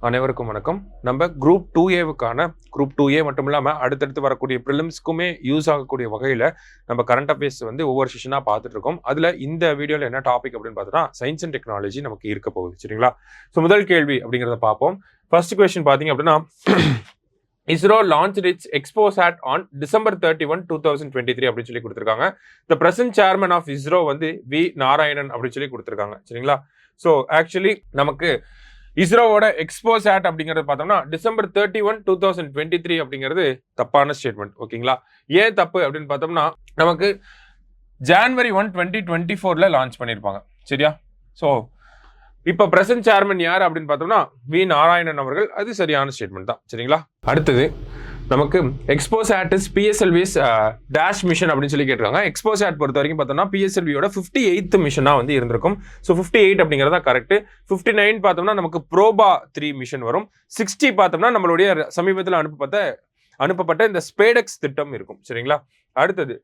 அனைவருக்கும் வணக்கம். நம்ம குரூப் 2A குரூப் 2A மட்டும் இல்லாமல் அடுத்தடுத்து வரக்கூடிய ப்ரிலிம்ஸ்க்குமே யூஸ் ஆகக்கூடிய வகையில் நம்ம கரண்ட் அஃபேர்ஸ் வந்து ஒவ்வொரு செஷனாக பார்த்துட்டு இருக்கோம். அதில் இந்த வீடியோவில் என்ன டாபிக் அப்படின்னு பார்த்தோன்னா சயின்ஸ் அண்ட் டெக்னாலஜி நமக்கு இருக்க போகுது. சரிங்களா? ஸோ முதல் கேள்வி அப்படிங்கிறத பார்ப்போம். ஃபர்ஸ்ட் கொஸ்டின் பார்த்தீங்க அப்படின்னா ISRO launched its ExpoSat on December 31, 2023 அப்படின்னு சொல்லி கொடுத்துருக்காங்க. The present chairman of ISRO வந்து வி நாராயணன் அப்படின்னு சொல்லி கொடுத்துருக்காங்க. சரிங்களா? ஸோ ஆக்சுவலி நமக்கு இஸ்ரோவோட எக்ஸ்போசாட் அப்படிங்கிறது பார்த்தோம்னா December 31, 2023 அப்படிங்கிறது தப்பான ஸ்டேட்மெண்ட். ஓகேங்களா? ஏன் தப்பு அப்படின்னு பார்த்தோம்னா நமக்கு January 1, 2024 லான்ச் பண்ணியிருப்பாங்க. சரியா? ஸோ இப்போ பிரசன்ட் சேர்மன் யார் அப்படின்னு பார்த்தோம்னா வி நாராயணன் அவர்கள். அது சரியான ஸ்டேட்மெண்ட் தான். சரிங்களா? அடுத்தது நமக்கு எக்ஸ்போசாட் இஸ் பிஎஸ்எல்விஸ் டேஷ் மிஷன் அப்படின்னு சொல்லி கேட்டிருக்காங்க. எக்ஸ்போசாட் பொறுத்த வரைக்கும் பார்த்தோம்னா பிஎஸ்எல்வியோட 58th மிஷனாக வந்து இருந்திருக்கும். ஸோ 58 அப்படிங்கிறதா கரெக்ட். 59 பார்த்தோம்னா நமக்கு ப்ரோபா 3 மிஷன் வரும். 60 பார்த்தோம்னா நம்மளுடைய சமீபத்தில் அனுப்பப்பட்ட இந்த ஸ்பேடெக்ஸ் திட்டம் இருக்கும். சரிங்களா? அடுத்தது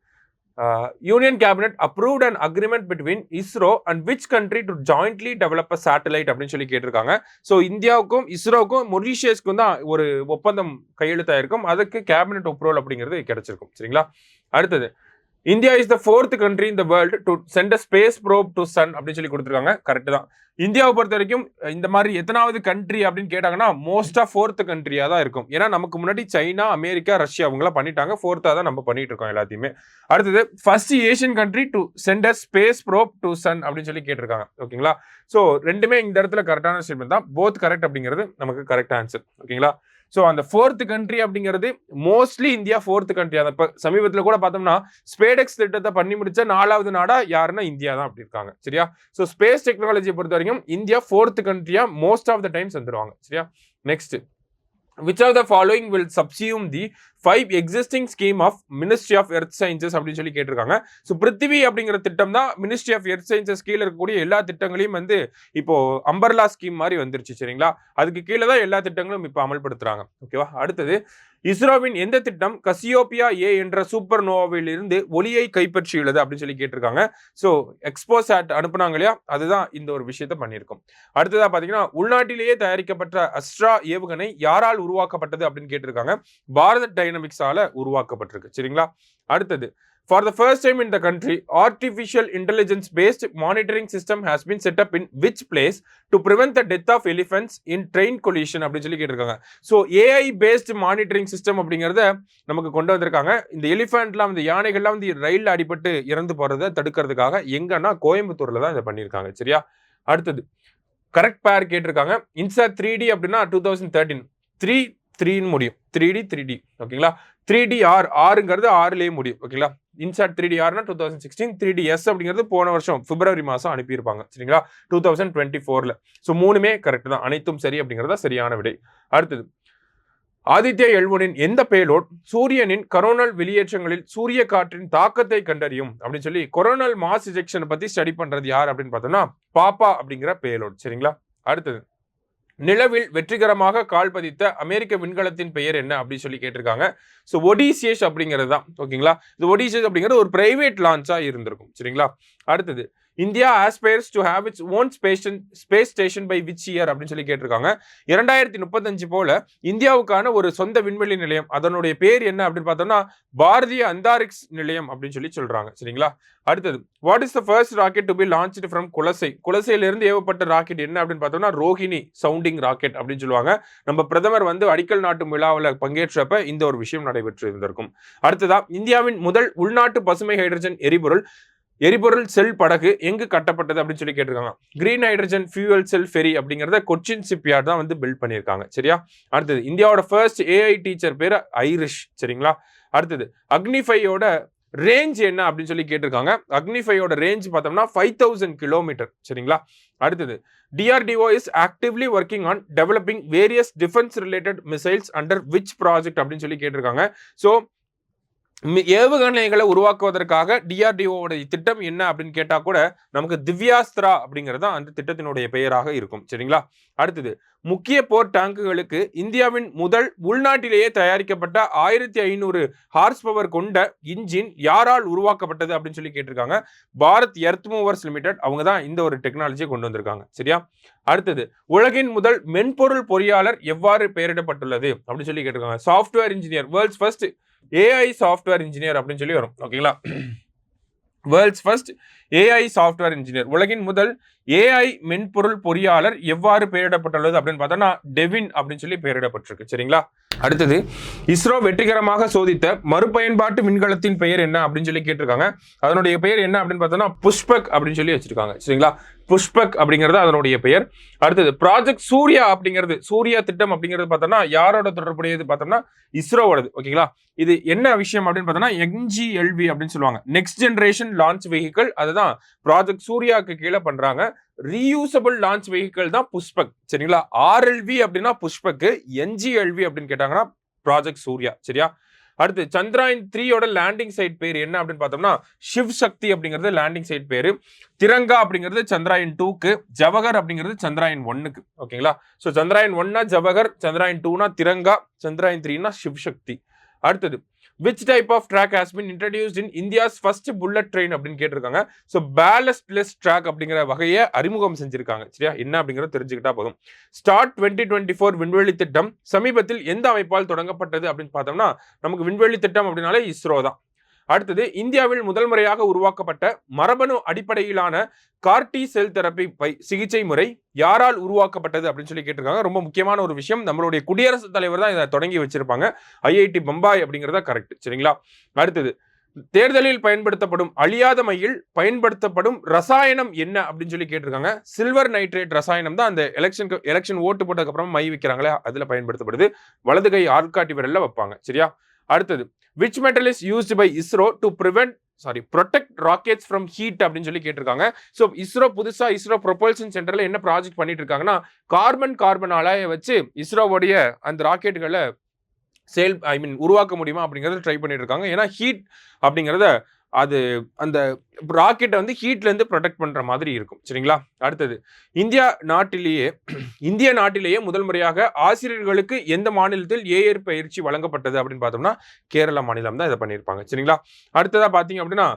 Union Cabinet approved an agreement between ISRO and which country to jointly develop a satellite அப்படின்னு சொல்லி கேட்டிருக்காங்க. ஸோ இந்தியாவுக்கும் இஸ்ரோவுக்கும் மொரீஷியஸ்க்கும் தான் ஒரு ஒப்பந்தம் கையெழுத்தாயிருக்கும். அதுக்கு கேபினெட் அப்ரூவல் அப்படிங்கிறது கிடைச்சிருக்கும். சரிங்களா? அடுத்தது India is the 4th country in the world to send a space probe to sun அப்படின்னு சொல்லி கொடுத்துருக்காங்க. கரெக்ட் தான். இந்தியாவை பொறுத்த வரைக்கும் இந்த மாதிரி எத்தனாவது கண்ட்ரி அப்படின்னு கேட்டாங்கன்னா மோஸ்டா 4th country தான் இருக்கும். ஏன்னா நமக்கு முன்னாடி சைனா, அமெரிக்கா, ரஷ்யா அவங்களாம் பண்ணிட்டாங்க. 4th தான் நம்ம பண்ணிட்டு இருக்கோம் எல்லாத்தையுமே. அடுத்தது first Asian country to send a space probe to sun அப்படின்னு சொல்லி கேட்டிருக்காங்க. ஓகேங்களா? ஸோ ரெண்டுமே இந்த இடத்துல கரெக்டான ஸ்டேட்மெண்ட் தான். போத் கரெக்ட் அப்படிங்கிறது நமக்கு கரெக்ட் ஆன்சர். ஓகேங்களா? ஸோ அந்த 4th country அப்படிங்கிறது மோஸ்ட்லி இந்தியா 4th country. அதை இப்போ சமீபத்தில் கூட பார்த்தோம்னா ஸ்பேடெக்ஸ் திட்டத்தை பண்ணி முடிச்ச 4வது நாடா யாருன்னா இந்தியா தான் அப்படி இருக்காங்க. சரியா? ஸோ ஸ்பேஸ் டெக்னாலஜியை பொறுத்த வரைக்கும் India 4th country most of the times வந்துருவாங்க. சரியா? Next which of the following will subsume the 5 existing scheme of Ministry of Earth Sciences அப்படின்னு சொல்லி கேட்டிருக்காங்க. ஸோ பிருத்திவி அப்படிங்கிற திட்டம் தான் மினிஸ்ட்ரி ஆஃப் எர்த் சயின்சஸ் கீழே இருக்கக்கூடிய எல்லா திட்டங்களையும் வந்து இப்போ அம்பர்லா ஸ்கீம் மாதிரி வந்துருச்சு. சரிங்களா? அதுக்கு கீழே தான் எல்லா திட்டங்களும் இப்போ அமல்படுத்துறாங்க. ஓகேவா? அடுத்தது இஸ்ரோவின் எந்த திட்டம் கசியோபியா ஏ என்ற சூப்பர் நோவாவில் இருந்து ஒளியை கைப்பற்றியுள்ளது அப்படின்னு சொல்லி கேட்டிருக்காங்க. ஸோ எக்ஸ்போசாட் அனுப்புனாங்க இல்லையா? அதுதான் இந்த ஒரு விஷயத்த பண்ணியிருக்கோம். அடுத்ததா பார்த்தீங்கன்னா உள்நாட்டிலேயே தயாரிக்கப்பட்ட அஸ்ட்ரா ஏவுகணை யாரால் உருவாக்கப்பட்டது அப்படின்னு கேட்டிருக்காங்க. பாரத் டைனமிக்ஸால உருவாக்கப்பட்டிருக்கு. சரிங்களா? அடுத்தது For the first time in the country, artificial intelligence-based monitoring system has been set up in which place to prevent the death of elephants in train collision அப்படின்னு சொல்லி கேட்டிருக்காங்க. So AI paste monitoring system அப்படிங்கிறத நமக்கு கொண்டு வந்திருக்காங்க. இந்த எலிஃபென்ட்லாம் இந்த யானைகள்லாம் வந்து ரயிலில் அடிபட்டு இறந்து போறதை தடுக்கிறதுக்காக எங்கன்னா கோயம்புத்தூர்ல தான் இதை பண்ணியிருக்காங்க. சரியா? அடுத்தது கரெக்ட் பேர் கேட்டிருக்காங்க. இன்சாட் 3D அப்படின்னா 2013 3 முடியும். 3D ஓகேங்களா? 3DR ஆறுங்கிறது 6லயே முடியும். ஓகேங்களா? இன்சாட் 3DR 2016, 3DS அப்படிங்கிறது போன வருஷம் பிப்ரவரி மாதம் அனுப்பியிருப்பாங்க. சரிங்களா? 2024. ஸோ மூணுமே கரெக்ட் தான். அனைத்தும் சரி அப்படிங்கிறதா சரியான விடை. அடுத்தது ஆதித்யா L1 எந்த பேலோட் சூரியனின் கரோனல் வெளியேற்றங்களில் சூரிய காற்றின் தாக்கத்தை கண்டறியும் அப்படின்னு சொல்லி கொரோனல் மாஸ் இஜெக்ஷனை பத்தி ஸ்டடி பண்றது யார் அப்படின்னு பார்த்தோம்னா பாப்பா அப்படிங்கிற பேலோட். சரிங்களா? அடுத்தது நிலவில் வெற்றிகரமாக கால் பதித்த அமெரிக்க விண்கலத்தின் பெயர் என்ன அப்படின்னு சொல்லி கேட்டிருக்காங்க. ஸோ ஒடிசியஸ் அப்படிங்கிறது தான். ஓகேங்களா? இது ஒடிசியஸ் அப்படிங்கிறது ஒரு பிரைவேட் லான்ச்சா இருந்திருக்கும். சரிங்களா? அடுத்தது India aspires to have its own space station by which year அப்படின்னு சொல்லி கேட்டிருக்காங்க. 2035 போல இந்தியாவுக்கான ஒரு சொந்த விண்வெளி நிலையம், அதனுடைய பேர் என்ன அப்படின்னு பார்த்தோம்னா பாரதிய அந்தாரிக்ஸ் நிலையம் அப்படின்னு சொல்லி சொல்றாங்க. சரிங்களா? அடுத்தது what is the first rocket to be launched from குலசையிலிருந்து ஏவப்பட்ட ராக்கெட் என்ன அப்படின்னு பார்த்தோம்னா ரோஹிணி சவுண்டிங் ராக்கெட் அப்படின்னு சொல்லுவாங்க. நம்ம பிரதமர் வந்து அடிக்கல் நாட்டும் விழாவில் பங்கேற்றப்ப இந்த ஒரு விஷயம் நடைபெற்று இருந்திருக்கும். அடுத்ததா இந்தியாவின் முதல் உள்நாட்டு பசுமை ஹைட்ரஜன் எரிபொருள் செல் படகு எங்கு கட்டப்பட்டது அப்படின்னு சொல்லி கேட்டிருக்காங்க. கிரீன் ஹைட்ரஜன் ஃபியூவல் செல் ஃபெரி அப்படிங்கிறத கொச்சின் ஷிப்யார்ட் தான் வந்து பில்ட் பண்ணியிருக்காங்க. சரியா? அடுத்தது இந்தியாவோட ஃபர்ஸ்ட் ஏஐ டீச்சர் பேர் ஐரிஷ். சரிங்களா? அடுத்தது அக்னிஃபையோட ரேஞ்ச் என்ன அப்படின்னு சொல்லி கேட்டிருக்காங்க. அக்னிஃபையோட ரேஞ்ச் பார்த்தோம்னா 5000 கிலோமீட்டர். சரிங்களா? அடுத்தது DRDO is actively working on developing various defense related missiles under which project அப்படின்னு சொல்லி கேட்டிருக்காங்க. ஸோ ஏவுகணைகளை உருவாக்குவதற்காக டிஆர்டிஓட திட்டம் என்ன அப்படின்னு கேட்டா கூட நமக்கு திவ்யாஸ்திரா அப்படிங்கிறது தான் அந்த திட்டத்தினுடைய பெயராக இருக்கும். சரிங்களா? அடுத்தது, முக்கிய போர் டேங்குகளுக்கு இந்தியாவின் முதல் உள்நாட்டிலேயே தயாரிக்கப்பட்ட 1500 ஹார்ஸ் பவர் கொண்ட இன்ஜின் யாரால் உருவாக்கப்பட்டது அப்படின்னு சொல்லி கேட்டிருக்காங்க. பாரத் எர்த் மூவர்ஸ் லிமிடெட் அவங்க தான் இந்த ஒரு டெக்னாலஜியை கொண்டு வந்திருக்காங்க. சரியா? அடுத்தது, உலகின் முதல் மென்பொருள் பொறியாளர் எவ்வாறு பெயரிடப்பட்டுள்ளது அப்படின்னு சொல்லி கேட்டிருக்காங்க. Software engineer, world's first AI software engineer அப்படின்னு சொல்லி வரும். ஓகேங்களா? World's first AI software engineer, உலகின் முதல் ஏஐ மென்பொருள் பொறியாளர் எவ்வாறு பெயரிடப்பட்டுள்ளது அப்படின்னு பார்த்தோம்னா டெவின் அப்படின்னு சொல்லி பெயரிடப்பட்டிருக்கு. சரிங்களா? அடுத்தது, இஸ்ரோ வெற்றிகரமாக சோதித்த மறுபயன்பாட்டு விண்கலத்தின் பெயர் என்ன அப்படின்னு சொல்லி கேட்டிருக்காங்க. அதனுடைய பெயர் என்ன அப்படின்னு பார்த்தோம்னா புஷ்பக் அப்படின்னு சொல்லி வச்சிருக்காங்க. சரிங்களா? புஷ்பக் அப்படிங்கிறது அதனுடைய பெயர். அடுத்தது, ப்ராஜெக்ட் சூர்யா அப்படிங்கிறது, சூர்யா திட்டம் அப்படிங்கிறது பார்த்தோம்னா யாரோட தொடர்புடையது பார்த்தோம்னா இஸ்ரோவோடது. ஓகேங்களா? இது என்ன விஷயம் அப்படின்னு பார்த்தோம்னா NGLV அப்படின்னு சொல்லுவாங்க, நெக்ஸ்ட் ஜெனரேஷன் லான்ச் வெஹிக்கிள். அதுதான் ப்ராஜெக்ட் சூர்யாவுக்கு கீழே பண்றாங்க. ரீயூசபிள் லான்ச் வெஹிக்கிள் தான் புஷ்பக். சரிங்களா? RLV அப்படின்னா புஷ்பக், NGLV அப்படின்னு கேட்டாங்கன்னா ப்ராஜெக்ட் சூர்யா. சரியா? அடுத்து, சந்திராயன் 3யோட லேண்டிங் சைட் பேர் என்ன அப்படின்னு பார்த்தோம்னா சிவ் சக்தி அப்படிங்கிறது லேண்டிங் சைட் பேரு. திரங்கா அப்படிங்கிறது சந்திராயன் 2க்கு, ஜவஹர் அப்படிங்கிறது சந்திராயன் 1க்கு. ஓகேங்களா? ஸோ சந்திராயன் 1னா ஜவஹர், சந்திராயன் 2னா திரங்கா, சந்திராயன் 3னா சிவ் சக்தி. அடுத்தது, which type of track has been introduced in India's first bullet train அப்படின்னு கேட்டிருக்காங்க. ஸோ ballastless track அப்படிங்கிற வகையை அறிமுகம் செஞ்சிருக்காங்க. சரியா? என்ன அப்படிங்கிறத தெரிஞ்சுக்கிட்டா போதும். ஸ்டார்ட் 2024 விண்வெளி திட்டம் சமீபத்தில் எந்த அமைப்பால் தொடங்கப்பட்டது அப்படின்னு பார்த்தோம்னா நமக்கு விண்வெளி திட்டம் அப்படின்னாலே இஸ்ரோ தான். அடுத்தது, இந்தியாவில் முதல் முறையாக உருவாக்கப்பட்ட மரபணு அடிப்படையிலான கார்டி செல் தெரப்பி சிகிச்சை முறை யாரால் உருவாக்கப்பட்டது அப்படின்னு சொல்லி கேட்டிருக்காங்க. ரொம்ப முக்கியமான ஒரு விஷயம். நம்மளுடைய குடியரசுத் தலைவர் தான் இதை தொடங்கி வச்சிருப்பாங்க. IIT பம்பாய் அப்படிங்கிறதா கரெக்ட். சரிங்களா? அடுத்தது, தேர்தலில் பயன்படுத்தப்படும் அழியாத மையில் பயன்படுத்தப்படும் ரசாயனம் என்ன அப்படின்னு சொல்லி கேட்டிருக்காங்க. சில்வர் நைட்ரேட் ரசாயனம் தான் அந்த எலெக்ஷன் ஓட்டு போட்டதுக்கு அப்புறம் மை வைக்கிறாங்களே அதுல பயன்படுத்தப்படுது. வலது கை ஆள்காட்டி விரல்ல வைப்பாங்க. சரியா? அடுத்தது, which metal is used by ISRO to protect rockets from heat அப்படின்னு சொல்லி கேட்டிருக்காங்க. ஸோ இஸ்ரோ ப்ரொபல்ஷன் சென்டர்ல என்ன ப்ராஜெக்ட் பண்ணிட்டு இருக்காங்கன்னா கார்பன் அலாய வச்சு இஸ்ரோவுடைய அந்த ராக்கெட்டுகளை உருவாக்க முடியுமா அப்படிங்கறத ட்ரை பண்ணிட்டு இருக்காங்க. ஏன்னா ஹீட் அப்படிங்கறத அது அந்த ராக்கெட்டை வந்து ஹீட்ல இருந்து ப்ரொடெக்ட் பண்ற மாதிரி இருக்கும். சரிங்களா? அடுத்தது, இந்திய நாட்டிலேயே முதல் முறையாக ஆசிரியர்களுக்கு எந்த மாநிலத்தில் ஏஏர் பயிற்சி வழங்கப்பட்டது அப்படின்னு பார்த்தோம்னா கேரளா மாநிலம் தான் இதை பண்ணியிருப்பாங்க. சரிங்களா? அடுத்ததா பாத்தீங்க அப்படின்னா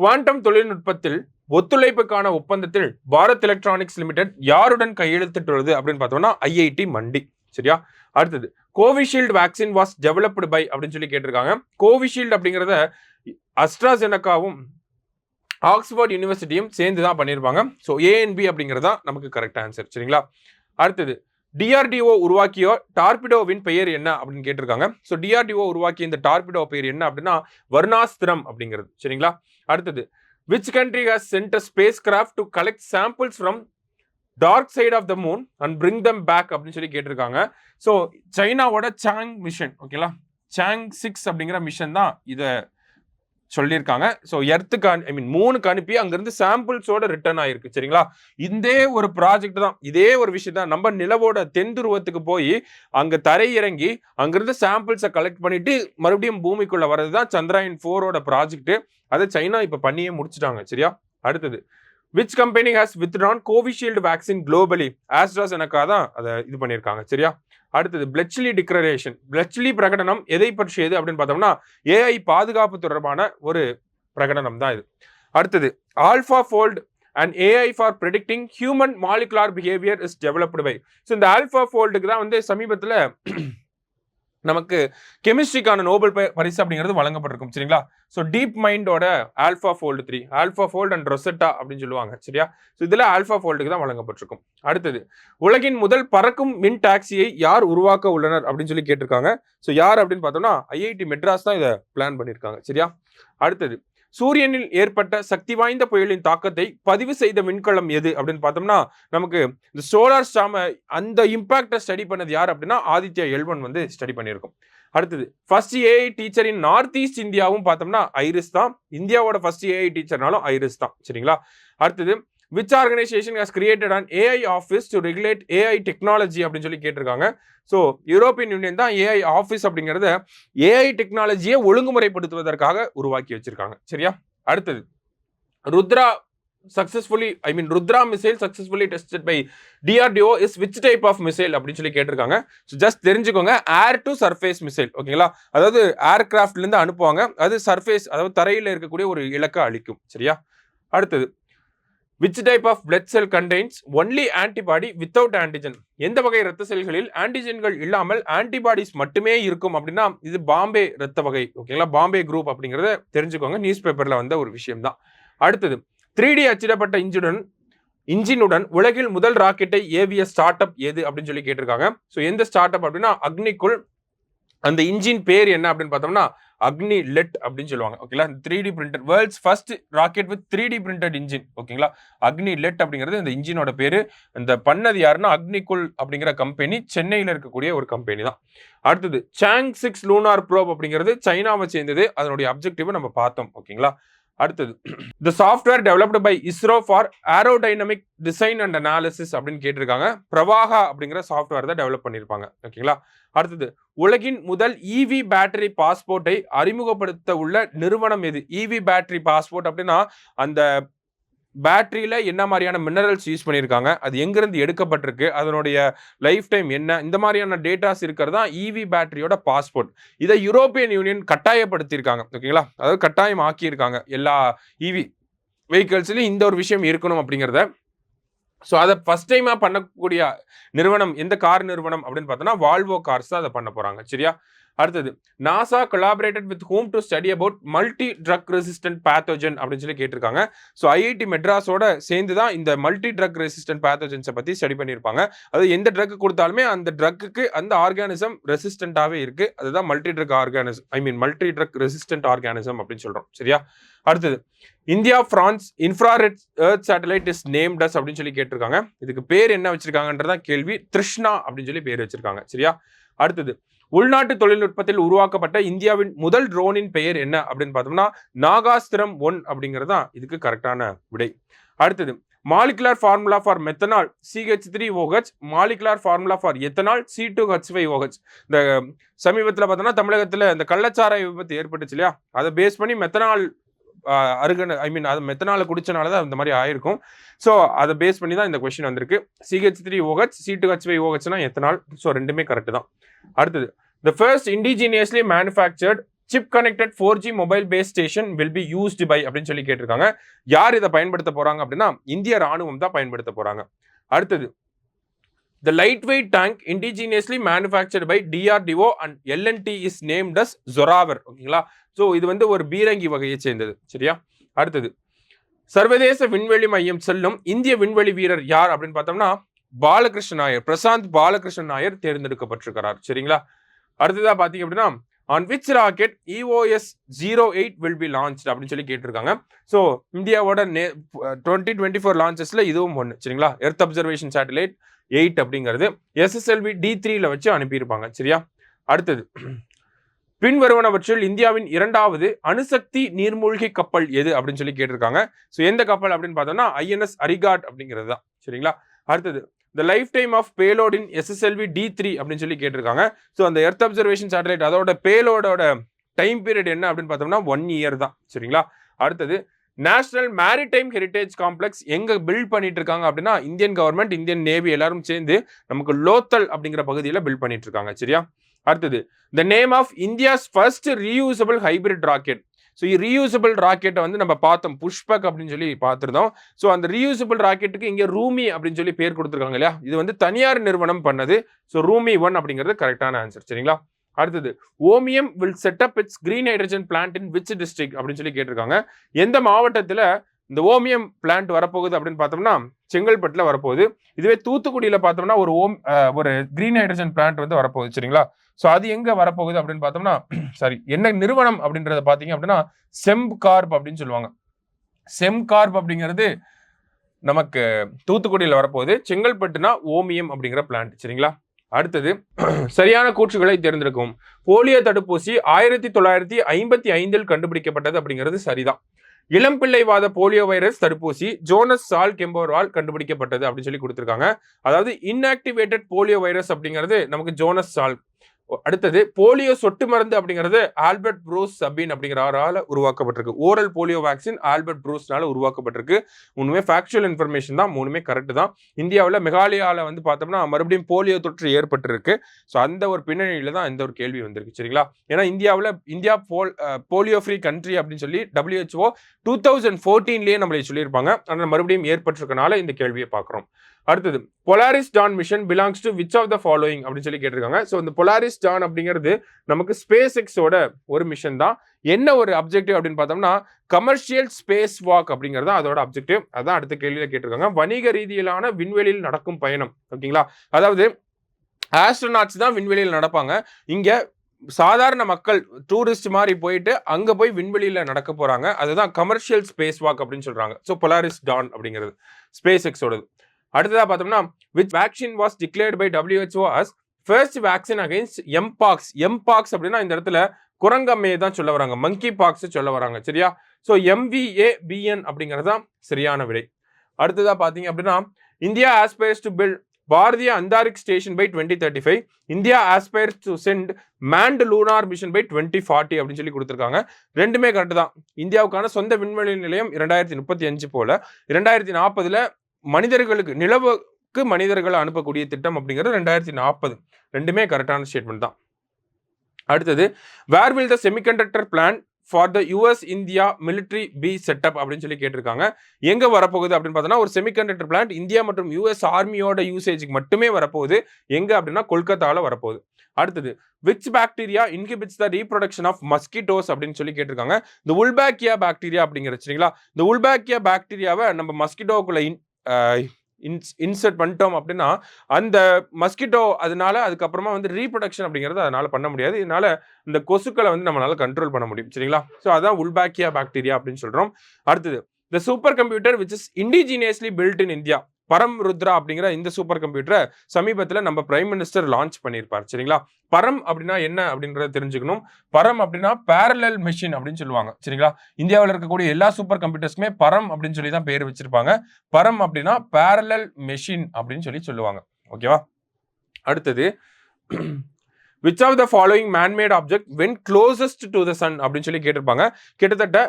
குவாண்டம் தொழில்நுட்பத்தில் ஒத்துழைப்புக்கான ஒப்பந்தத்தில் பாரத் எலக்ட்ரானிக்ஸ் லிமிடெட் யாருடன் கையெழுத்திட்டுள்ளது அப்படின்னு பார்த்தோம்னா IIT மண்டி. சரியா? அடுத்தது, Covishield vaccine was developed by அப்படின்னு சொல்லி கேட்டிருக்காங்க. கோவிஷீல்டு அப்படிங்கிறத அஸ்ட்ராசெனகாவும் ஆக்ஸ்போர்ட் யூனிவர்சிட்டியும் சேர்ந்து தான் பண்ணியிருப்பாங்க. ஸோ ANB அப்படிங்கிறது தான் நமக்கு கரெக்ட் ஆன்சர். சரிங்களா? அடுத்தது, DRDO உருவாக்கிய டார்பிடோவின் பெயர் என்ன அப்படின்னு கேட்டிருக்காங்க. ஸோ DRDO உருவாக்கிய இந்த டார்பிடோ பெயர் என்ன அப்படின்னா வர்ணாஸ்திரம் அப்படிங்கிறது. சரிங்களா? அடுத்தது, which country has sent a spacecraft to collect samples from dark side of the moon and bring them back அப்படின்னு சொல்லி கேட்டிருக்காங்க. ஸோ சைனாவோட சாங் மிஷன், ஓகேங்களா, சாங் 6 அப்படிங்கிற மிஷன் தான் இதை சொல்லியிருக்காங்க. ஸோ எர்த்துக்கு மூணுக்கு அனுப்பி அங்கிருந்து சாம்பிள்ஸோட ரிட்டர்ன் ஆயிருக்கு. சரிங்களா? இதே ஒரு ப்ராஜெக்ட் தான், இதே ஒரு விஷயம் தான் நம்ம நிலவோட தென் துருவத்துக்கு போய் அங்க தரை இறங்கி அங்கிருந்து சாம்பிள்ஸை கலெக்ட் பண்ணிட்டு மறுபடியும் பூமிக்குள்ள வர்றது தான் சந்திராயன் 4ஓட ப்ராஜெக்ட். அதை சைனா இப்ப பண்ணியே முடிச்சுட்டாங்க. சரியா? அடுத்தது, which company has withdrawn Covishield vaccine globally? AstraZeneca தான் அதை இது பண்ணியிருக்காங்க. சரியா? அடுத்தது, பிளெச்லி டிக்ளரேஷன், பிளெச்லி பிரகடனம் எதை பற்றியது அப்படின்னு பார்த்தோம்னா AI பாதுகாப்பு தொடர்பான ஒரு பிரகடனம் தான் இது. அடுத்தது, AlphaFold and AI for predicting human molecular behavior is developed by. So இந்த AlphaFoldக்கு தான் வந்து சமீபத்தில் நமக்கு கெமிஸ்ட்ரிக்கான நோபல் பரிசு அப்படிங்கிறது வழங்கப்பட்டிருக்கும். சரிங்களா? ஸோ டீப் மைண்டோட AlphaFold 3, AlphaFold அண்ட் ரொசெட்டா அப்படின்னு சொல்லுவாங்க. சரியா? ஸோ இதில் AlphaFoldக்கு தான் வழங்கப்பட்டிருக்கும். அடுத்தது, உலகின் முதல் பறக்கும் மின் டாக்ஸியை யார் உருவாக்க உள்ளனர் அப்படின்னு சொல்லி கேட்டிருக்காங்க. ஸோ யார் அப்படின்னு பார்த்தோம்னா IIT மெட்ராஸ் தான் இதை பிளான் பண்ணியிருக்காங்க. சரியா? அடுத்தது, சூரியனில் ஏற்பட்ட சக்தி வாய்ந்த புயலின் தாக்கத்தை பதிவு செய்த விண்கலம் எது அப்படின்னு பார்த்தோம்னா நமக்கு இந்த சோலார் ஸ்டார்ம் அந்த இம்பாக்டை ஸ்டடி பண்ணது யார் அப்படின்னா ஆதித்யா L1 வந்து ஸ்டடி பண்ணியிருக்கும். அடுத்தது, first AI teacher in north east இந்தியாவும் பார்த்தோம்னா ஐரிஸ் தான். இந்தியாவோட ஃபர்ஸ்ட் AI டீச்சர்னாலும் ஐரிஸ் தான். சரிங்களா? அடுத்தது, which organization has created an AI office to regulate AI technology அப்படின்னு சொல்லி கேட்டிருக்காங்க. ஸோ யூரோப்பியன் யூனியன் தான் ஏஐ ஆஃபீஸ் அப்படிங்கிறத ஏஐ டெக்னாலஜியை ஒழுங்குமுறைப்படுத்துவதற்காக உருவாக்கி வச்சிருக்காங்க. சரியா? அடுத்தது Rudra Rudra missile successfully tested by DRDO is which type of missile அப்படின்னு சொல்லி கேட்டிருக்காங்க. ஸோ ஜஸ்ட் தெரிஞ்சுக்கோங்க, ஏர் டு சர்ஃபேஸ் மிசைல். ஓகேங்களா? அதாவது ஏர்கிராஃப்ட்ல இருந்து அனுப்புவாங்க, அது சர்ஃபேஸ் அதாவது தரையில் இருக்கக்கூடிய ஒரு இலக்கை அழிக்கும். சரியா? அடுத்தது which type of blood cell contains only antibody without antigen? எந்த வகை இரத்த செல்களில் ஆன்டிஜென்கள் இல்லாமல் ஆன்டிபாடிஸ் மட்டுமே இருக்கும் அப்படின்னா இது பாம்பே இரத்த வகை. ஓகேங்களா? பாம்பே குரூப் அப்படிங்கறத தெரிஞ்சுக்கோங்க, நியூஸ் பேப்பர்ல வந்த ஒரு விஷயம் தான். அடுத்தது 3D அச்சிடப்பட்ட இன்ஜினுடன் உலகில் முதல் ராக்கெட்டை ஏவிய ஸ்டார்ட் அப் எது அப்படின்னு சொல்லி கேட்டிருக்காங்க. ஸோ எந்த ஸ்டார்ட் அப் அப்படின்னா அக்னிகுல். அந்த இன்ஜின் பேர் என்ன அப்படின்னு பார்த்தோம்னா அக்னி லெட் அப்படின்னு சொல்லுவாங்க. ஓகேங்களா? 3D printed world's first rocket with 3D printed engine. ஓகேங்களா? அக்னி லெட் அப்படிங்கிறது இந்த இன்ஜினோட பேரு. இந்த பண்ணது யாருன்னா அக்னிகுல் அப்படிங்கிற கம்பெனி, சென்னையில் இருக்கக்கூடிய ஒரு கம்பெனி தான். அடுத்தது சாங் 6 லூனார் ப்ரோப் அப்படிங்கிறது சைனாவை சேர்ந்தது. அதனுடைய அப்ஜெக்டிவ் நம்ம பார்த்தோம். ஓகேங்களா? அடுத்தது the software developed by ISRO for aerodynamic design and analysis அப்படின்னு கேட்டிருக்காங்க. பிரவாகா அப்படிங்கிற சாஃப்ட்வேர் தான் டெவலப் பண்ணியிருப்பாங்க. ஓகேங்களா? அடுத்தது உலகின் முதல் இவி பேட்டரி பாஸ்போர்ட்டை அறிமுகப்படுத்த உள்ள நிறுவனம் எது? இவி பேட்டரி பாஸ்போர்ட் அப்படின்னா அந்த பேட்டரியில என்ன மாதிரியான மினரல்ஸ் யூஸ் பண்ணியிருக்காங்க, அது எங்கிருந்து எடுக்கப்பட்டிருக்கு, அதனுடைய லைஃப் டைம் என்ன, இந்த மாதிரியான டேட்டாஸ் இருக்கிறது தான் இவி பேட்டரியோட பாஸ்போர்ட். இதை யூரோப்பியன் யூனியன் கட்டாயப்படுத்தியிருக்காங்க. ஓகேங்களா? அதாவது கட்டாயம் ஆக்கியிருக்காங்க எல்லா இவி வெஹிக்கிள்ஸ்லையும் இந்த ஒரு விஷயம் இருக்கணும் அப்படிங்கிறத. ஸோ அதை ஃபர்ஸ்ட் டைமாக பண்ணக்கூடிய நிறுவனம் எந்த கார் நிறுவனம் அப்படின்னு பார்த்தோன்னா வால்வோ கார்ஸ் தான் அதை பண்ண போகிறாங்க. சரியா? அடுத்தது NASA collaborated with whom to study about multi drug resistant pathogen அப்படின்னு சொல்லி கேட்டிருக்காங்க. ஸோ ஐஐடி மெட்ராஸோட சேர்ந்து தான் இந்த மல்டி ட்ரக் ரெசிஸ்டன்ட் பேத்தோஜன்ஸை பற்றி ஸ்டடி பண்ணியிருப்பாங்க. அது எந்த ட்ரக் கொடுத்தாலுமே அந்த ட்ரக்குக்கு அந்த ஆர்கானிசம் ரெசிஸ்டண்டாகவே இருக்குது. அதுதான் மல்டி ட்ரக் ரெசிஸ்டன்ட் ஆர்கானிசம் அப்படின்னு சொல்கிறோம். சரியா? அடுத்தது India France infrared earth satellite is named as அப்படின்னு சொல்லி கேட்டிருக்காங்க. இதுக்கு பேர் என்ன வச்சிருக்காங்கன்றதான் கேள்வி. திருஷ்ணா அப்படின்னு சொல்லி பேர் வச்சிருக்காங்க. சரியா? அடுத்தது உள்நாட்டு தொழில்நுட்பத்தில் உருவாக்கப்பட்ட இந்தியாவின் முதல் ட்ரோனின் பெயர் என்ன அப்படின்னு பார்த்தோம்னா நாகாஸ்திரம் 1 அப்படிங்கிறது தான் இதுக்கு கரெக்டான விடை. அடுத்தது molecular formula for methanol CH3OH, molecular formula for ethanol C2H5OH. இந்த சமீபத்தில் பார்த்தோம்னா தமிழகத்தில் இந்த கள்ளச்சாராய விபத்து ஏற்பட்டுச்சு இல்லையா, அதை பேஸ் பண்ணி மெத்தனால் அது மெத்தனால குடிச்சனால தான் இந்த மாதிரி ஆயிருக்கும். ஸோ அதை பேஸ் பண்ணி தான் இந்த கொஸ்டின் வந்திருக்கு. CH3OH, C2H5OH ethanol. ஸோ ரெண்டுமே கரெக்ட் தான். அடுத்தது the first indigenously manufactured chip connected 4G mobile base station will be used by அப்படின்னு சொல்லி கேட்டிருக்காங்க. யார் இதை பயன்படுத்த போறாங்க அப்படின்னா இந்திய ராணுவம் தான் பயன்படுத்த போறாங்க. அடுத்தது the lightweight tank indigenously manufactured by DRDO and L&T is named as Zorawar. ஓகேங்களா? ஸோ இது வந்து ஒரு பீரங்கி வகையை சேர்ந்தது. சரியா? அடுத்தது சர்வதேச விண்வெளி மையம் செல்லும் இந்திய விண்வெளி வீரர் யார் அப்படின்னு பார்த்தோம்னா பாலகிருஷ்ண நாயர், பிரசாந்த் பாலகிருஷ்ண நாயர் தேர்ந்தெடுக்கப்பட்டிருக்கிறார். சரிங்களா? அடுத்ததா பாத்தீங்க அப்படின்னா on which rocket EOS 08 will be launched அப்படின்னு சொல்லி கேட்டிருக்காங்க. ஸோ இந்தியாவோட 2024 லான்ச்சஸ்ல இதுவும் ஒன்று. சரிங்களா? எர்த் அப்சர்வேஷன் சேட்டலைட் 8 அப்படிங்கிறது SSLV D3ல வச்சு அனுப்பியிருப்பாங்க. சரியா? அடுத்தது பின்வருவனவற்றில் இந்தியாவின் 2வது அணுசக்தி நீர்மூழ்கி கப்பல் எது அப்படின்னு சொல்லி கேட்டிருக்காங்க. ஸோ எந்த கப்பல் அப்படின்னு பார்த்தோம்னா INS அரிகாட் அப்படிங்கிறது தான். சரிங்களா? அடுத்தது the lifetime of payload in SSLV D3 அப்படின்னு சொல்லி கேட்டிருக்காங்க. ஸோ அந்த எர்த் அப்சர்வேஷன் சேட்டலைட் அதோட பேலோடோட டைம் பீரியட் என்ன அப்படின்னு பார்த்தோம்னா 1 இயர் தான். சரிங்களா? அடுத்தது நேஷனல் மேரிடைம் ஹெரிட்டேஜ் காம்ப்ளெக்ஸ் எங்க பில்ட் பண்ணிட்டு இருக்காங்க அப்படின்னா இந்தியன் கவர்மெண்ட், இந்தியன் நேவி எல்லாரும் சேர்ந்து நமக்கு லோத்தல் அப்படிங்கிற பகுதியில் பில்ட் பண்ணிட்டு இருக்காங்க. சரியா? அடுத்தது the name of India's first reusable hybrid rocket. So reusable ராக்கெட்டை வந்து நம்ம பார்த்தோம், புஷ்பக் அப்படின்னு சொல்லி பார்த்துருந்தோம். ஸோ அந்த ரீயூசபிள் ராக்கெட்டுக்கு இங்கே ரூமி அப்படின்னு சொல்லி பேர் கொடுத்துருக்காங்க இல்லையா, இது வந்து தனியார் நிறுவனம் பண்ணது. ஸோ ரூமி 1 அப்படிங்கிறது கரெக்டான ஆன்சர். சரிங்களா? அடுத்தது Ohmium will setup it's green hydrogen plant in which district அப்படின்னு சொல்லி கேட்டிருக்காங்க. எந்த மாவட்டத்தில் இந்த ஓமியம் பிளான்ட் வரப்போகுது அப்படின்னு பார்த்தோம்னா செங்கல்பட்டில் வரப்போகுது. இதுவே தூத்துக்குடியில் பார்த்தோம்னா ஒரு கிரீன் ஹைட்ரஜன் பிளான்ட் வந்து வரப்போகுது. சரிங்களா? ஸோ அது எங்க வரப்போகுது அப்படின்னு பார்த்தோம்னா சாரி என்ன நிறுவனம் அப்படின்றத பார்த்தீங்க அப்படின்னா செம்கார்ப் அப்படின்னு சொல்லுவாங்க. செம்கார்ப் அப்படிங்கிறது நமக்கு தூத்துக்குடியில் வரப்போகுது. செங்கல்பட்டுனா ஓமியம் அப்படிங்கிற பிளான்ட். சரிங்களா? அடுத்தது சரியான கூற்றுகளை தேர்ந்தெடுக்கும். போலியோ தடுப்பூசி 1955 கண்டுபிடிக்கப்பட்டது அப்படிங்கிறது சரிதான். இளம்பிள்ளைவாத போலியோ வைரஸ் தடுப்பூசி ஜோனஸ் சால் கெம்போரால் கண்டுபிடிக்கப்பட்டது அப்படின்னு சொல்லி கொடுத்திருக்காங்க. அதாவது இன்ஆக்டிவேட்டட் போலியோ வைரஸ் அப்படிங்கிறது நமக்கு ஜோனஸ் சால். அடுத்தது போலியோ சொட்டு மருந்து அப்படிங்கிறது ஆல்பர்ட் ப்ரூஸ் சபின் அப்படிங்கிறவரால் உருவாக்கப்பட்டிருக்கு. ஓரல் போலியோ வேக்சின் ஆல்பர்ட் ப்ரூஸ்னால உருவாக்கப்பட்டிருக்கு. மூணுமே ஃபேக்சுவல் இன்ஃபர்மேஷன் தான், மூணுமே கரெக்ட் தான். இந்தியாவில் மெகாலயாவில் வந்து பார்த்தோம்னா மறுபடியும் போலியோ தொற்று ஏற்பட்டிருக்கு. ஸோ அந்த ஒரு பின்னணியில தான் இந்த ஒரு கேள்வி வந்திருக்கு. சரிங்களா? ஏன்னா இந்தியா போலியோ ஃப்ரீ கண்ட்ரி அப்படின்னு சொல்லி WHO 2014 நம்மளை சொல்லியிருப்பாங்க. ஆனால் மறுபடியும் ஏற்பட்டிருக்கனால இந்த கேள்வியை பார்க்குறோம். அடுத்தது Polaris Dawn mission belongs to which of the following அப்படின்னு சொல்லி கேட்டிருக்காங்க. ஸோ இந்த பொலாரிஸ் டான் அப்படிங்கிறது நமக்கு ஸ்பேஸ் எக்ஸோட ஒரு மிஷன் தான். என்ன ஒரு அப்ஜெக்டிவ் அப்படின்னு பார்த்தோம்னா கமர்ஷியல் ஸ்பேஸ் வாக் அப்படிங்கிறது அதோட அப்ஜெக்டிவ். அதான் அடுத்த கேள்வியில கேட்டிருக்காங்க. வணிக ரீதியிலான விண்வெளியில் நடக்கும் பயணம். ஓகேங்களா? அதாவது ஆஸ்ட்ரோநாட்ஸ் தான் விண்வெளியில் நடப்பாங்க. இங்க சாதாரண மக்கள் டூரிஸ்ட் மாதிரி போயிட்டு அங்க போய் விண்வெளியில நடக்க போறாங்க. அதுதான் கமர்ஷியல் ஸ்பேஸ் வாக் அப்படின்னு சொல்றாங்க. ஸோ பொலாரிஸ் டான் அப்படிங்கிறது ஸ்பேஸ் எக்ஸோடது. அடுத்ததா பார்த்தோம்னா which vaccine was declared by WHO as first vaccine against mpox. mpox அப்படின்னா இந்த இடத்துல குரங்கம்மையை தான் சொல்ல வராங்க, மங்கி பாக்ஸ் சொல்ல வராங்க. சரியா? ஸோ MVABN அப்படிங்கிறது தான் சரியான விடை. அடுத்ததா பார்த்தீங்க அப்படின்னா India aspires to build Bharatiya Antariksh station by 2035. India aspires to send manned lunar mission by 2040 அப்படின்னு சொல்லி கொடுத்துருக்காங்க. ரெண்டுமே கரெக்ட் தான். இந்தியாவுக்கான சொந்த விண்வெளி நிலையம் 2035 போல 2040 மனிதர்களுக்கு நிலவுக்கு மனிதர்களை அனுப்பக்கூடிய திட்டம் அப்படிங்கிறது 2040. ரெண்டுமே கரெக்டான ஸ்டேட்மெண்ட் தான். அடுத்தது where will the semiconductor plan for the US India military be set up அப்படின்னு சொல்லி கேட்டிருக்காங்க. எங்க வரப்போகுது அப்படின்னு பார்த்தோம்னா ஒரு செமிகண்டக்டர் பிளான்ட் இந்தியா மற்றும் US ஆர்மியோட யூசேஜுக்கு மட்டுமே வரப்போகுது. எங்க அப்படின்னா கொல்கத்தாவில் வரப்போகுது. அடுத்தது which bacteria inhibits the reproduction of mosquitoes அப்படின்னு சொல்லி கேட்டிருக்காங்க. இந்த உல்பாக்கியா பாக்டீரியா அப்படிங்கிறது சரிங்களா? இந்த உல்பாக்கியா பாக்டீரியாவை நம்ம மஸ்கிட்டோக்குள்ள இன்சர்ட் பண்ணிட்டோம் அப்படின்னா அந்த மஸ்கிட்டோ அதனால அதுக்கப்புறமா வந்து ரீப்ரொடக்ஷன் அப்படிங்கிறது அதனால பண்ண முடியாது. இதனால இந்த கொசுக்களை வந்து நம்மளால கண்ட்ரோல் பண்ண முடியும். சரிங்களா? ஸோ அதான் உல்பாக்கியா பாக்டீரியா அப்படின்னு சொல்றோம். அடுத்தது த super computer which is indigenously built in India. பரம் ருத்ரா அப்படிங்கிற இந்த சூப்பர் கம்ப்யூட்டரை சமீபத்தில் நம்ம பிரைம் மினிஸ்டர் லான்ச் பண்ணியிருப்பார். சரிங்களா? பரம் அப்படின்னா என்ன அப்படின்றத தெரிஞ்சுக்கணும். பரம் அப்படின்னா பேரலல் மெஷின் அப்படின்னு சொல்லுவாங்க. சரிங்களா? இந்தியாவில் இருக்கக்கூடிய எல்லா சூப்பர் கம்ப்யூட்டர்ஸ்க்குமே பரம் அப்படின்னு சொல்லி தான் பேர் வச்சிருப்பாங்க. பரம் அப்படின்னா பேரலல் மெஷின் அப்படின்னு சொல்லி சொல்லுவாங்க. ஓகேவா? அடுத்தது which of the following man-made object went closest to the sun அப்படின்னு சொல்லி கேட்டிருப்பாங்க. கிட்டத்தட்ட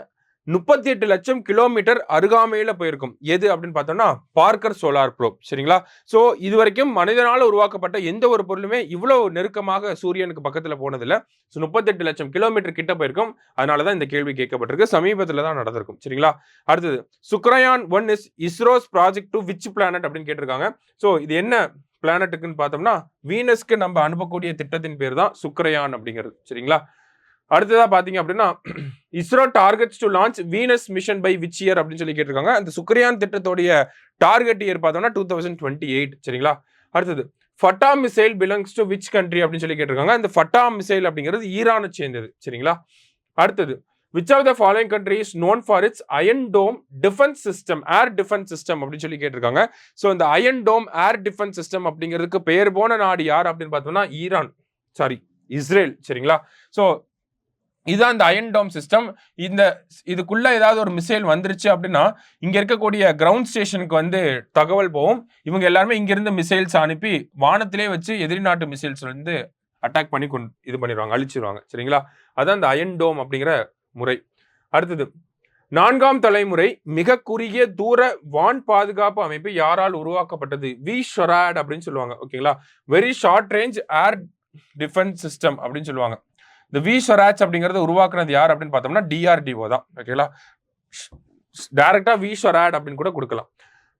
38 லட்சம் கிலோமீட்டர் அருகாமையில போயிருக்கும். எது அப்படின்னு பார்த்தோம்னா பார்க்கர் சோலார் ப்ரோப். சரிங்களா? ஸோ இது வரைக்கும் மனிதனால உருவாக்கப்பட்ட எந்த ஒரு பொருளுமே இவ்வளவு நெருக்கமாக சூரியனுக்கு பக்கத்தில் போனதில்லை. ஸோ 38 லட்சம் கிலோமீட்டர் கிட்ட போயிருக்கும். அதனாலதான் இந்த கேள்வி கேட்கப்பட்டிருக்கு. சமீபத்தில் தான் நடந்திருக்கும். சரிங்களா? அடுத்தது Shukrayaan 1 is ISRO's project to which planet அப்படின்னு கேட்டிருக்காங்க. ஸோ இது என்ன பிளானட்டுக்குன்னு பார்த்தோம்னா வீனஸ்க்கு நம்ம அனுப்பக்கூடிய திட்டத்தின் பேர் தான் சுக்ரயான் அப்படிங்கிறது. சரிங்களா? அடுத்ததா பாத்தீங்க அப்படின்னா ISRO targets to launch Venus mission by which year அப்படின்னு சொல்லி கேட்டிருக்காங்க. அந்த சுக்ரயான் திட்டத்தோடைய டார்கெட் இயர் பார்த்தோம்னா 2028. சரிங்களா? அடுத்தது Fatah missile belongs to which country அப்படின்னு சொல்லி கேட்டிருக்காங்க. அந்த ஃபட்டா மிசைல் அப்படிங்கிறது ஈரானை சேர்ந்தது. சரிங்களா? அடுத்தது which of the following country is known for its Iron Dome defense system, air defense system அப்படின்னு சொல்லி கேட்டிருக்காங்க. ஸோ இந்த Iron Dome air defense system அப்படிங்கிறதுக்கு பெயர் போன நாடு யார் அப்படின்னு பார்த்தோம்னா இஸ்ரேல். சரிங்களா? ஸோ இதுதான் இந்த அயன் டோம் சிஸ்டம். இதுக்குள்ள ஏதாவது ஒரு மிசைல் வந்துருச்சு அப்படின்னா இங்க இருக்கக்கூடிய கிரவுண்ட் ஸ்டேஷனுக்கு வந்து தகவல் போகும். இவங்க எல்லாருமே இங்க இருந்து மிசைல்ஸ் அனுப்பி வானத்திலே வச்சு எதிரி நாட்டு மிசைல்ஸ் வந்து அட்டாக் பண்ணி இது பண்ணிடுவாங்க, அழிச்சிருவாங்க. சரிங்களா? அதான் இந்த அயன் டோம் அப்படிங்கிற முறை. அடுத்தது 4ஆம் தலைமுறை மிக குறுகிய தூர வான் பாதுகாப்பு அமைப்பு யாரால் உருவாக்கப்பட்டது? VSHORAD அப்படின்னு சொல்லுவாங்க. ஓகேங்களா? Very short range air defence system அப்படின்னு சொல்லுவாங்க. இந்த VSHORAD அப்படிங்கறத உருவாக்குனது யார் அப்படின்னு பார்த்தோம்னா DRDO தான். ஓகேங்களா? டைரக்டா VSHORAD அப்படின்னு கூட கொடுக்கலாம்.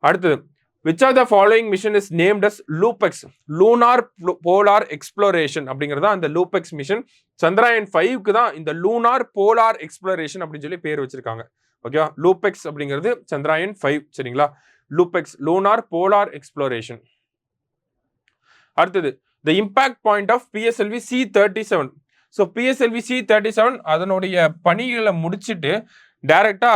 அடுத்தது which of the following mission is named as LUPEX, Lunar Polar Exploration அப்படிங்கறத அந்த LUPEX மிஷன். சந்திராயன் 5க்கு தான் இந்த லூனார் போலார் எக்ஸ்ப்ளோரேஷன் அப்படின்னு சொல்லி பேர் வச்சிருக்காங்க. ஓகேவா? LUPEX அப்படிங்கிறது சந்திராயன் 5. சரிங்களா? LUPEX lunar polar exploration. அடுத்தது the impact point of PSLV C-37. So PSLV C-37 அதனுடைய பணிகளை முடிச்சுட்டு டைரக்டா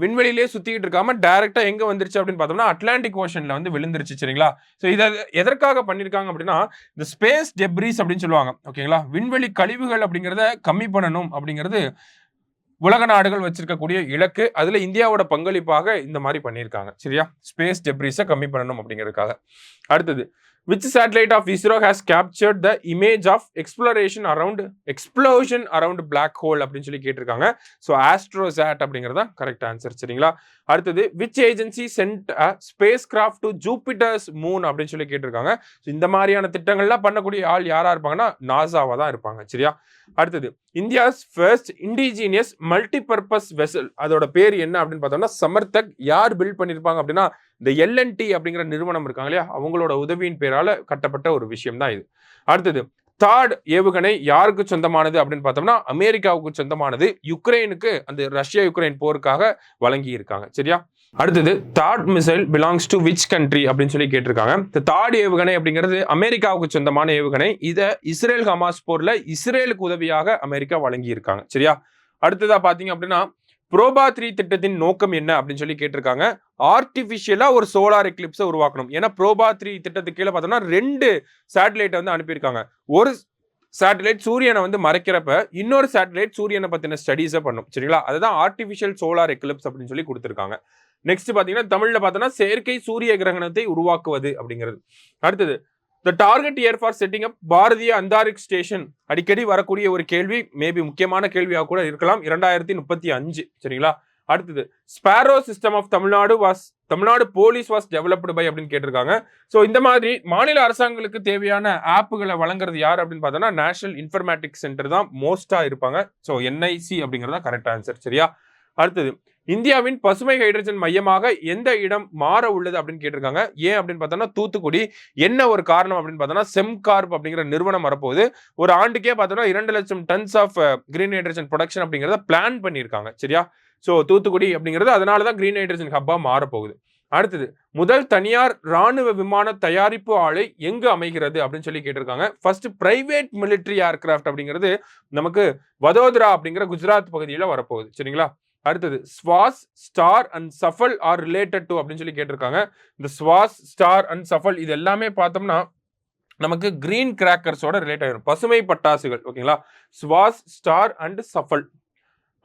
விண்வெளியிலே சுத்திட்டு இருக்காம டைரக்டா எங்க வந்துருச்சு அப்படின்னு பார்த்தோம்னா அட்லாண்டிக் ஓஷன்ல வந்து விழுந்துருச்சு. சரிங்களா? ஸோ இதை எதற்காக பண்ணிருக்காங்க அப்படின்னா இந்த ஸ்பேஸ் டெப்ரிஸ் அப்படின்னு சொல்லுவாங்க. ஓகேங்களா? விண்வெளி கழிவுகள் அப்படிங்கிறத கம்மி பண்ணணும் அப்படிங்கிறது உலக நாடுகள் வச்சிருக்கக்கூடிய இலக்கு. அதுல இந்தியாவோட பங்களிப்பாக இந்த மாதிரி பண்ணியிருக்காங்க. சரியா, ஸ்பேஸ் டெப்ரிஸை கம்மி பண்ணணும் அப்படிங்கிறதுக்காக. அடுத்தது, which satellite of ISRO has captured the image of explosion around black hole அப்படின்னு சொல்லி கேட்டிருக்காங்க. ஸோ AstroSat அப்படிங்கிறதா கரெக்ட் ஆன்சர். சரிங்களா, அடுத்தது, which agency sent a spacecraft to Jupiter's moon அப்படின்னு சொல்லி கேட்டிருக்காங்க. ஸோ இந்த மாதிரியான திட்டங்கள்லாம் பண்ணக்கூடிய ஆள் யாரா இருப்பாங்கன்னா நாசாவா தான் இருப்பாங்க. சரியா, அடுத்தது, India's first indigenous multipurpose vessel, அதோட பேர் என்ன அப்படின்னு பார்த்தோம்னா சமர்த்தக். யார் பில்ட் பண்ணியிருப்பாங்க அப்படின்னா இந்த LNT அப்படிங்கிற நிறுவனம் இருக்காங்க இல்லையா, அவங்களோட உதவியின் பேரால கட்டப்பட்ட ஒரு விஷயம் தான் இது. அடுத்தது, தாட் ஏவுகணை யாருக்கு சொந்தமானது அப்படின்னு பார்த்தோம்னா அமெரிக்காவுக்கு சொந்தமானது. யுக்ரைனுக்கு அந்த ரஷ்யா யுக்ரைன் போருக்காக வழங்கி இருக்காங்க. சரியா, அடுத்தது, thought missile belongs to which country அப்படின்னு சொல்லி கேட்டிருக்காங்க. இந்த தாட் ஏவுகணை அப்படிங்கிறது அமெரிக்காவுக்கு சொந்தமான ஏவுகணை. இதை இஸ்ரேல் ஹமாஸ் போர்ல இஸ்ரேலுக்கு உதவியாக அமெரிக்கா வழங்கி இருக்காங்க. சரியா, அடுத்ததா பாத்தீங்க அப்படின்னா புரோபா 3 திட்டத்தின் நோக்கம் என்ன அப்படின்னு சொல்லி கேட்டிருக்காங்க. ஆர்டிபிஷியலா ஒரு சோலார் எக்லிப்ஸை உருவாக்கணும். ஏன்னா புரோபா 3 திட்டத்துக்கு கீழே பார்த்தோம்னா 2 சேட்டலைட்டை வந்து அனுப்பியிருக்காங்க. ஒரு சேட்டலைட் சூரியனை வந்து மறைக்கிறப்ப இன்னொரு சேட்டலைட் சூரியனை பத்தின ஸ்டடீஸை பண்ணும். சரிங்களா, அதுதான் ஆர்டிபிஷியல் சோலார் எக்லிப்ஸ் அப்படின்னு சொல்லி கொடுத்திருக்காங்க. நெக்ஸ்ட் பாத்தீங்கன்னா தமிழ்ல பார்த்தோம்னா செயற்கை சூரிய கிரகணத்தை உருவாக்குவது அப்படிங்கிறது. அடுத்தது, the target year for setting up Bharatiya Antariksh station, அடிக்கடி வரக்கூடிய ஒரு கேள்வி, மேபி முக்கியமான கேள்வியாக கூட இருக்கலாம், 2035. சரிங்களா, அடுத்தது, sparrow system of Tamil Nadu police was developed by அப்படின்னு கேட்டிருக்காங்க. ஸோ இந்த மாதிரி மாநில அரசாங்கங்களுக்கு தேவையான ஆப்புகளை வழங்குறது யார் அப்படின்னு பார்த்தோம்னா நேஷனல் இன்ஃபர்மேட்டிக்ஸ் சென்டர் தான் மோஸ்டா இருப்பாங்க. ஸோ NIC அப்படிங்கிறதா கரெக்ட் ஆன்சர். சரியா, அடுத்தது, இந்தியாவின் பசுமை ஹைட்ரஜன் மையமாக எந்த இடம் மாற உள்ளது அப்படின்னு கேட்டிருக்காங்க. ஏன் அப்படின்னு பார்த்தோம்னா தூத்துக்குடி. என்ன ஒரு காரணம் அப்படின்னு பார்த்தோம்னா செம்கார்ப் அப்படிங்கிற நிறுவனம் வரப்போகுது. ஒரு ஆண்டுக்கே பார்த்தோம்னா 2 லட்சம் tons of green hydrogen production அப்படிங்கிறத பிளான் பண்ணியிருக்காங்க. சரியா, ஸோ தூத்துக்குடி அப்படிங்கிறது அதனால தான் கிரீன் ஹைட்ரஜன் ஹப்பா மாறப்போகுது. அடுத்தது, முதல் தனியார் ராணுவ விமான தயாரிப்பு ஆலை எங்கு அமைகிறது அப்படின்னு சொல்லி கேட்டிருக்காங்க. ஃபர்ஸ்ட் பிரைவேட் மிலிட்டரி ஏர்கிராஃப்ட் அப்படிங்கிறது நமக்கு வதோதரா அப்படிங்கிற குஜராத் பகுதியில் வரப்போகுது. சரிங்களா, அடுத்தது, ஸ்வாஸ், STAR and SAFAL are related to அப்படின்னு சொல்லி கேட்டிருக்காங்க. இந்த ஸ்வாஸ், ஸ்டார் அண்ட் சஃபல் இது எல்லாமே பார்த்தோம்னா நமக்கு கிரீன் கிராக்கர்ஸோட ரிலேட் ஆகிடும், பசுமை பட்டாசுகள். ஓகேங்களா, ஸ்வாஸ், ஸ்டார் அண்ட் சஃபல்.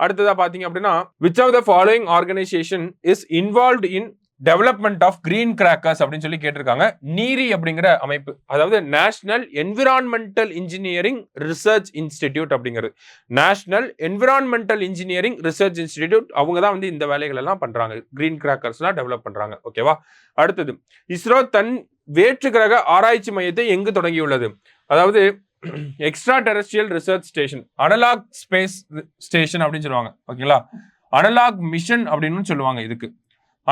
அடுத்ததா பாத்தீங்க அப்படின்னா which of the following organization is involved in development of green crackers அப்படின்னு சொல்லி கேட்டிருக்காங்க. நீரி அப்படிங்கிற அமைப்பு, அதாவது National Environmental Engineering Research Institute அப்படிங்கிறது. National Environmental Engineering Research Institute அவங்க தான் வந்து இந்த வேலைகள் எல்லாம் பண்றாங்க, கிரீன் கிராக்கர்ஸ்லாம் டெவலப் பண்றாங்க. ஓகேவா, அடுத்தது, இஸ்ரோ தன் வேற்று கிரக ஆராய்ச்சி மையத்தை எங்கு தொடங்கியுள்ளது? அதாவது extra terrestrial research station, analog space station அப்படின்னு சொல்லுவாங்க. ஓகேங்களா, அனலாக் மிஷன் அப்படின்னு சொல்லுவாங்க. இதுக்கு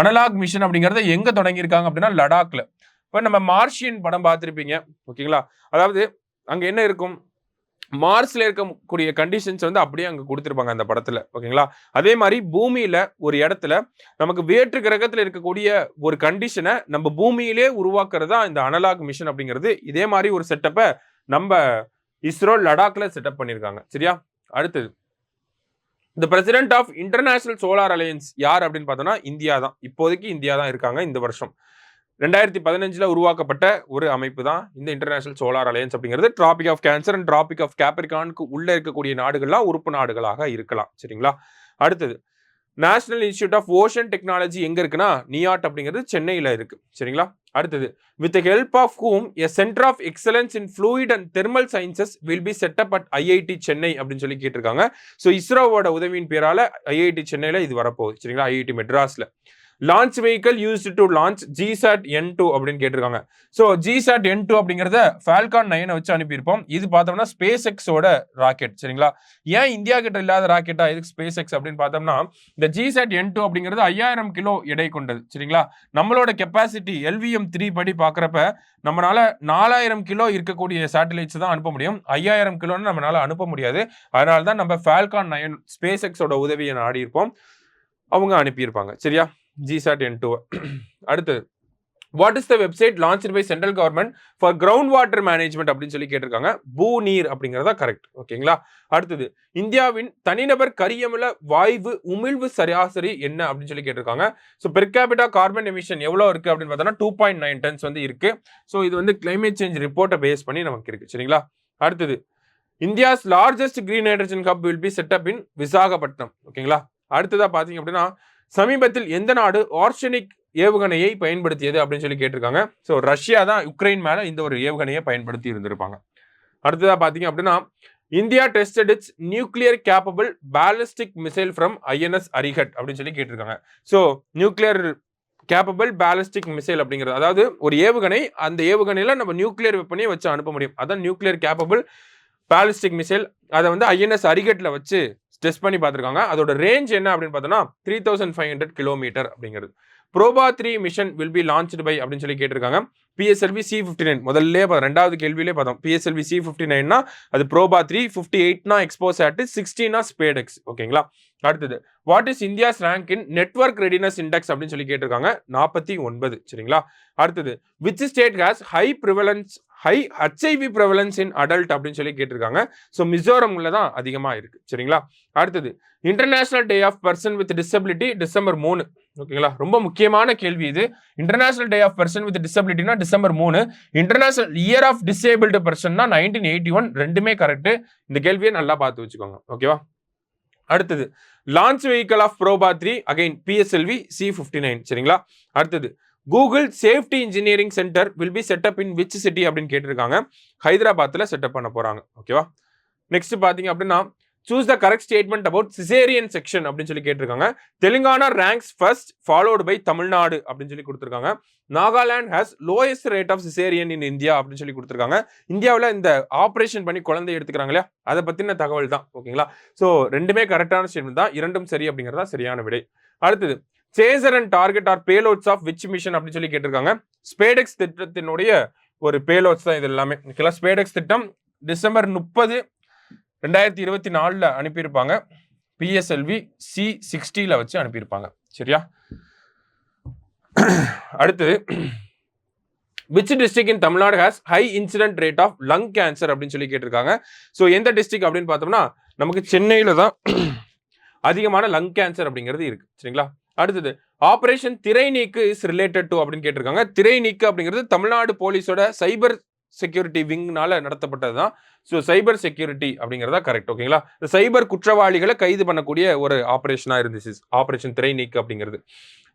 அனலாக் மிஷன் அப்படிங்கறத எங்க தொடங்கியிருக்காங்க அப்படின்னா லடாக்ல. இப்ப நம்ம மார்ஷியன் படம் பார்த்திருப்பீங்க. ஓகேங்களா, அதாவது அங்க என்ன இருக்கும், மார்ஸ்ல இருக்கக்கூடிய கண்டிஷன்ஸ் வந்து அப்படியே அங்க கொடுத்திருப்பாங்க அந்த படத்துல. ஓகேங்களா, அதே மாதிரி பூமியில ஒரு இடத்துல நமக்கு வேற்று கிரகத்துல இருக்கக்கூடிய ஒரு கண்டிஷனை நம்ம பூமியிலே உருவாக்குறது தான் இந்த அனலாக் மிஷன் அப்படிங்கிறது. இதே மாதிரி ஒரு செட்டப்பை நம்ம இஸ்ரோ லடாக்ல செட்டப் பண்ணியிருக்காங்க. சரியா, அடுத்தது, இந்த president of international solar alliance யார் அப்படின்னு பார்த்தோம்னா இந்தியா தான். இப்போதைக்கு இந்தியா தான் இருக்காங்க. இந்த வருஷம் 2015 உருவாக்கப்பட்ட ஒரு அமைப்பு தான் இந்த இன்டர்நேஷனல் சோலார் அலையன்ஸ் அப்படிங்கிறது. Tropic of Cancer and Tropic of கேப்ரிகானுக்கு உள்ள இருக்கக்கூடிய நாடுகள்லாம் உறுப்பு நாடுகளாக இருக்கலாம். சரிங்களா, அடுத்தது, National Institute of Ocean Technology எங்க இருக்குன்னா நியாட் அப்படிங்கிறது சென்னையில இருக்கு. சரிங்களா, அடுத்தது, with help of whom a centre of excellence in fluid and thermal sciences will be set up at IIT Chennai அப்படின்னு சொல்லி கேட்டிருக்காங்க. ஸோ இஸ்ரோவோட உதவியின் பேரால IIT சென்னையில இது வரப்போகுது. சரிங்களா, IIT மெட்ராஸ்ல. Launch vehicle used to launch GSAT N2 அப்படின்னு கேட்டிருக்காங்க. ஸோ GSAT N2 அப்படிங்கிறத ஃபால்கான் 9 வச்சு அனுப்பியிருப்போம். இது பார்த்தோம்னா ஸ்பேஸ் எக்ஸோட ராக்கெட். சரிங்களா, ஏன் இந்தியா கிட்ட இல்லாத ராக்கெட்டா இதுக்கு ஸ்பேஸ் எக்ஸ் அப்படின்னு பார்த்தோம்னா இந்த GSAT N2 அப்படிங்கிறது 5000 கிலோ எடை கொண்டது. சரிங்களா, நம்மளோட கெப்பாசிட்டி LVM-3 படி பார்க்குறப்ப நம்மளால 4000 கிலோ இருக்கக்கூடிய சேட்டலைட்ஸ் தான் அனுப்ப முடியும். 5000 கிலோன்னு நம்மளால அனுப்ப முடியாது. அதனால தான் நம்ம ஃபால்கான் 9 ஸ்பேஸ் எக்ஸோட உதவியை நாடி இருப்போம், அவங்க அனுப்பியிருப்பாங்க. சரியா, GSAT N2. அடுத்தது, what is the website launched by central government for ground water management அப்படின்னு சொல்லி கேட்டிருக்காங்க. பூநீர் அப்படிங்கிறதா கரெக்ட். ஓகேங்களா, அடுத்தது, இந்தியாவின் தனிநபர் கரியமில வாயு உமிழ்வு சராசரி என்ன அப்படின்னு சொல்லி கேட்டிருக்காங்க. So per capita carbon emission எவ்வளோ இருக்கு அப்படின்னு பார்த்தோம்னா 2.9 டன்ஸ் வந்து இருக்கு. ஸோ இது வந்து கிளைமேட் சேஞ்ச் ரிப்போர்ட்டை பேஸ் பண்ணி நமக்கு இருக்கு. சரிங்களா, அடுத்தது, India's largest green hydrogen hub will be set up in Visakhapatnam. ஓகேங்களா. அடுத்ததா பாத்தீங்க அப்படின்னா சமீபத்தில் எந்த நாடு ஆர்சனிக் ஏவுகணையை பயன்படுத்தியது அப்படின்னு சொல்லி கேட்டிருக்காங்க. ஸோ ரஷ்யா தான் உக்ரைன் மேல இந்த ஒரு ஏவுகணையை பயன்படுத்தி இருந்திருப்பாங்க. அடுத்ததா பாத்தீங்க அப்படின்னா India tested its nuclear capable ballistic missile from INS Arighaat அப்படின்னு சொல்லி கேட்டிருக்காங்க. So nuclear capable ballistic missile அப்படிங்கிறது அதாவது ஒரு ஏவுகணை, அந்த ஏவுகணையில நம்ம நியூக்ளியர் வெப்பனையை வச்சு அனுப்ப முடியும். அதான் நியூக்ளியர் கேப்பபிள் பேலிஸ்டிக் மிசைல். அதை வந்து ஐஎன்எஸ் அரிகட்ல வச்சு டெஸ்ட் பண்ணி பார்த்துருக்காங்க. அதோட ரேஞ்ச் என்ன அப்படின்னு பார்த்தோம்னா 3500 கிலோமீட்டர் அப்படிங்கிறது. Proba 3 mission will be launched by அப்படின்னு சொல்லி கேட்டிருக்காங்க. PSLV C-59 முதல்ல ரெண்டாவது கேள்வியிலே பார்த்தோம். PSLV C-59னா அது ப்ரோபா 3, 58னா எக்ஸ்போசாட், 16னா ஸ்பேடெக்ஸ். ஓகேங்களா. அடுத்தது what is India's rank in network readiness index அப்படின்னு சொல்லி கேட்டிருக்காங்க. 49. சரிங்களா. அடுத்தது which state has high HIV prevalence in adult அப்படின்னு சொல்லி கேட்டிருக்காங்க. ஸோ மிசோரம்ல தான் அதிகமா இருக்கு. சரிங்களா. அடுத்தது International Day of Person with Disability December 3. ஓகேங்களா. ரொம்ப முக்கியமான கேள்வி இது. International Day of Person with டிசபிலிட்டினா December 3. International Year of Disabled பர்சன்னா 1981. ரெண்டுமே கரெக்ட். இந்த கேள்வியை நல்லா பார்த்து வச்சுக்கோங்க. ஓகேவா. அடுத்தது launch vehicle of Proba 3 again PSLV C-59. சரிங்களா. அடுத்தது Google safety engineering centre will be set up in which city அப்படின்னு கேட்டிருக்காங்க. ஹைதராபாத்ல செட்டப் பண்ண போறாங்க. ஓகேவா. நெக்ஸ்ட் பாத்தீங்க அப்படின்னா choose the correct statement about caesarean section அப்படின்னு சொல்லி கேட்டிருக்காங்க. Telangana ranks first followed by Tamil Nadu அப்படின்னு சொல்லி கொடுத்துருக்காங்க. Nagaland has lowest rate of caesarean in India அப்படின்னு சொல்லி கொடுத்துருக்காங்க. இந்தியாவில் இந்த ஆப்ரேஷன் பண்ணி குழந்தை எடுத்துக்கிறாங்க இல்லையா, அதை பத்தின தகவல் தான். ஓகேங்களா. ஸோ ரெண்டுமே கரெக்டான ஸ்டேட்மெண்ட் தான். இரண்டும் சரி அப்படிங்கிறதா சரியான விடை. அடுத்தது chaser and target are payloads of which mission அப்படின்னு சொல்லி கேட்டிருக்காங்க. ஸ்பேடெக்ஸ் திட்டத்தினுடைய ஒரு பேலோட்ஸ் தான் இது எல்லாமே. ஓகேங்களா. ஸ்பேடெக்ஸ் திட்டம் டிசம்பர் 30, 2024 அனுப்பியிருப்பாங்க. PSLV C-60 வச்சு அனுப்பியிருப்பாங்க. சரியா. அடுத்தது which district in Tamil Nadu has high incident rate of lung cancer அப்படின்னு சொல்லி கேட்டிருக்காங்க. ஸோ எந்த டிஸ்ட்ரிக்ட் அப்படின்னு பார்த்தோம்னா நமக்கு சென்னையில தான் அதிகமான லங் கேன்சர் அப்படிங்கிறது இருக்கு. சரிங்களா. அடுத்தது ஆபரேஷன் திரை நீக்கு இஸ் ரிலேட்டட் டு அப்படின்னு கேட்டிருக்காங்க. திரை நீக்கு அப்படிங்கிறது தமிழ்நாடு போலீஸோட சைபர் செக்யூரிட்டி விங்னால நடத்தப்பட்டது தான். ஸோ சைபர் செக்யூரிட்டி அப்படிங்கிறதா கரெக்ட். ஓகேங்களா. சைபர் குற்றவாளிகளை கைது பண்ணக்கூடிய ஒரு ஆபரேஷனா இருந்துச்சு ஆபரேஷன் திரை நீக்கு அப்படிங்கிறது.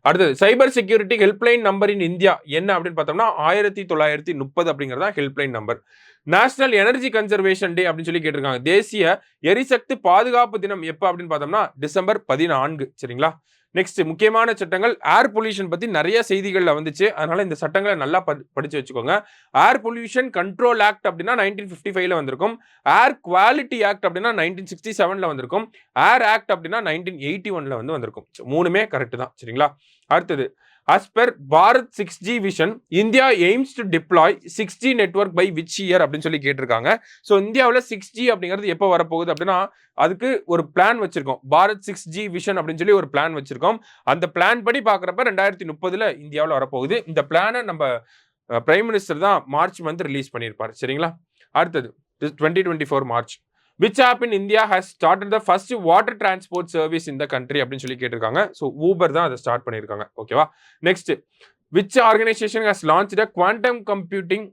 அடுத்தது cyber security helpline number in India என்ன அப்படின்னு பார்த்தோம்னா 1930 அப்படிங்கிறதா helpline number. National Energy Conservation Day அப்படின்னு சொல்லி கேட்டிருக்காங்க. தேசிய எரிசக்தி பாதுகாப்பு தினம் எப்போ அப்படின்னு பார்த்தோம்னா டிசம்பர் 14. சரிங்களா. நெக்ஸ்ட் முக்கியமான சட்டங்கள். ஏர் பொல்யூஷன் பத்தி நிறைய செய்திகள்ல வந்துச்சு, அதனால இந்த சட்டங்களை நல்லா படிச்சு வச்சுக்கோங்க. ஏர் பொல்யூஷன் கண்ட்ரோல் ஆக்ட் அப்படின்னா 1955 வந்திருக்கும். ஏர் குவாலிட்டி ஆக்ட் அப்படின்னா 1967 வந்திருக்கும். ஏர் ஆக்ட் அப்படின்னா 1981 வந்திருக்கும். மூணுமே கரெக்ட் தான். சரிங்களா. அடுத்தது as per Bharat 6G vision India aims to deploy 6G network by which year அப்படின்னு சொல்லி கேட்டிருக்காங்க. ஸோ இந்தியாவில் 6G அப்படிங்கிறது எப்போ வரப்போகுது அப்படின்னா அதுக்கு ஒரு பிளான் வச்சிருக்கோம். பாரத் 6G விஷன் அப்படின்னு சொல்லி ஒரு பிளான் வச்சிருக்கோம். அந்த பிளான் படி பார்க்குறப்ப 2030 இந்தியாவில் வரப்போகுது. இந்த பிளானை நம்ம பிரைம் மினிஸ்டர் தான் மார்ச் மந்த் ரிலீஸ் பண்ணியிருப்பார். சரிங்களா. அடுத்தது 2024 March which app in India has started the first water transport service in the country அப்படின்னு சொல்லி கேட்டிருக்காங்க. ஸோ ஊபர் தான் அதை ஸ்டார்ட் பண்ணியிருக்காங்க. ஓகேவா. Next which organization has launched a quantum computing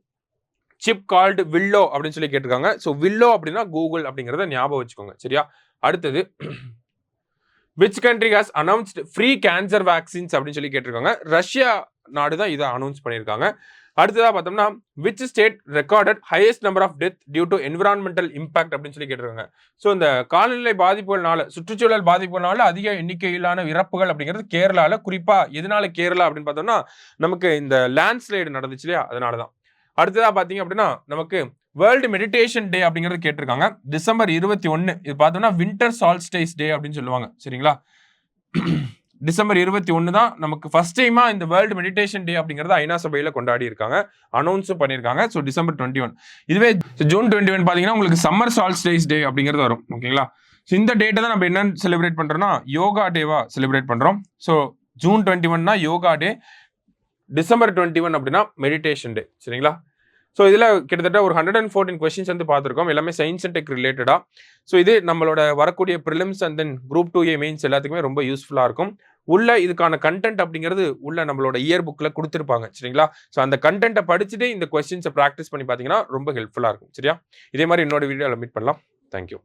chip called Willow அப்படின்னு சொல்லி கேட்டிருக்காங்க. ஸோ Willow அப்படின்னா கூகுள் அப்படிங்கிறத ஞாபகம் வச்சுக்கோங்க. சரியா. அடுத்தது which country has announced free cancer vaccines அப்படின்னு சொல்லி கேட்டிருக்காங்க. ரஷ்யா நாடு தான் இதை அனௌன்ஸ் பண்ணியிருக்காங்க. அடுத்ததா பார்த்தோம்னா which state recorded highest number of death due to environmental impact அப்படின்னு சொல்லி கேட்டிருக்காங்க. ஸோ இந்த காலநிலை பாதிப்புகள்னால சுற்றுச்சூழல் பாதிப்புகள்னால அதிக எண்ணிக்கையிலான இறப்புகள் அப்படிங்கிறது கேரளாவில். குறிப்பா எதனால கேரளா அப்படின்னு பார்த்தோம்னா நமக்கு இந்த லேண்ட்ஸ்லைடு நடந்துச்சு இல்லையா, அதனால தான். அடுத்ததா பார்த்தீங்க அப்படின்னா நமக்கு வேர்ல்டு மெடிடேஷன் டே அப்படிங்கிறது கேட்டிருக்காங்க. டிசம்பர் 21. இது பார்த்தோம்னா வின்டர் சால்ஸ்டைஸ் டே அப்படின்னு சொல்லுவாங்க. சரிங்களா. டிசம்பர் 21 தான் நமக்கு ஃபர்ஸ்ட் டைமா இந்த வேர்ல்டு மெடிடேஷன் டே அப்படிங்கிறத ஐநா சபையில கொண்டாடி இருக்காங்க, அனௌன்ஸும் பண்ணியிருக்காங்க. So December 21. இதுவே ஜூன் 21 பார்த்தீங்கன்னா உங்களுக்கு சம்மர் சால்ஸ்டைஸ் டே அப்படிங்கிறது வரும். ஓகேங்களா. ஸோ இந்த டேட்டை தான் நம்ம என்ன செலிப்ரேட் பண்றோம்னா யோகா டேவா செலிப்ரேட் பண்றோம். ஸோ ஜூன் 21னா யோகா டே, டிசம்பர் 21 அப்படின்னா மெடிடேஷன் டே. சரிங்களா. ஸோ இதில் கிட்டத்தட்ட ஒரு 114 கொஸ்டின்ஸ் வந்து பார்த்துருக்கோம். எல்லாமே சயின்ஸ் அண்ட் டெக் ரிலேட்டடாக. ஸோ இது நம்மளோட வரக்கூடிய prelims and then group 2A mains எல்லாத்துக்குமே ரொம்ப யூஸ்ஃபுல்லாக இருக்கும். உள்ள இதுக்கான கண்டென்ட் அப்படிங்கிறது உள்ள நம்மளோட இயர் புக்கில் கொடுத்துருப்பாங்க சரிங்களா. ஸோ அந்த கண்டென்ட்டை படிச்சுட்டு இந்த கொஸ்டின்ஸை ப்ராக்டிஸ் பண்ணி பார்த்தீங்கன்னா ரொம்ப ஹெல்ப்ஃபுல்லாக இருக்கும் சரியா. இதே மாதிரி இன்னொரு வீடியோவில் மீட் பண்ணலாம். தேங்க்யூ.